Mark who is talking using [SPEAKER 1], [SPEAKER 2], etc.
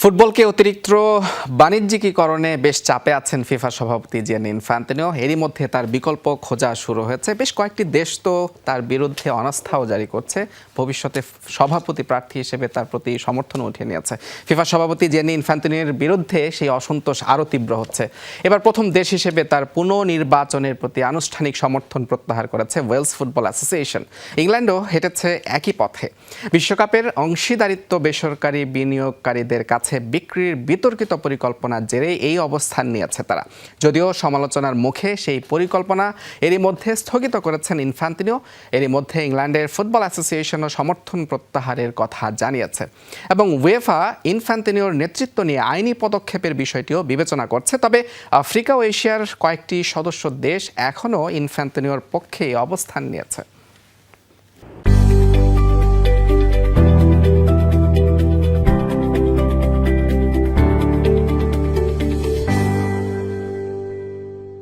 [SPEAKER 1] ফুটবলকে অতিরিক্ত বাণিজ্যিকীকরণে বেশ চাপে আছেন ফিফা সভাপতি জিয়ানি ইনফ্যান্তিনো। এরই মধ্যে তার বিকল্প খোঁজা শুরু হয়েছে। বেশ কয়েকটি দেশ তো তার বিরুদ্ধে অনাস্থাও জারি করছে। ভবিষ্যতে সভাপতি প্রার্থী হিসেবে তার প্রতি সমর্থন উঠিয়ে নিয়েছে। ফিফা সভাপতি জিয়ানি ইনফ্যান্তিনোর বিরুদ্ধে সেই অসন্তোষ আরও তীব্র হচ্ছে। এবার প্রথম দেশ হিসেবে তার পুনর্নির্বাচনের প্রতি আনুষ্ঠানিক সমর্থন প্রত্যাহার করেছে ওয়েলস ফুটবল অ্যাসোসিয়েশন। ইংল্যান্ডও হেঁটেছে একই পথে। বিশ্বকাপের অংশীদারিত্ব বেসরকারি বিনিয়োগকারীদের কাছে বিক্রির বিতর্কিত পরিকল্পনার জেরে এই অবস্থান নিয়েছে তারা। যদিও সমালোচনার মুখে সেই পরিকল্পনা এরই মধ্যে স্থগিত করেছেন ইনফ্যান্তিনো। এরই মধ্যে ইংল্যান্ডের ফুটবল অ্যাসোসিয়েশনও সমর্থন প্রত্যাহারের কথা জানিয়েছে এবং উয়েফা ইনফ্যান্তিনোর নেতৃত্ব নিয়ে আইনি পদক্ষেপের বিষয়টিও বিবেচনা করছে। তবে আফ্রিকা ও এশিয়ার কয়েকটি সদস্য দেশ এখনও ইনফ্যান্তিনোর পক্ষে অবস্থান নিয়েছে।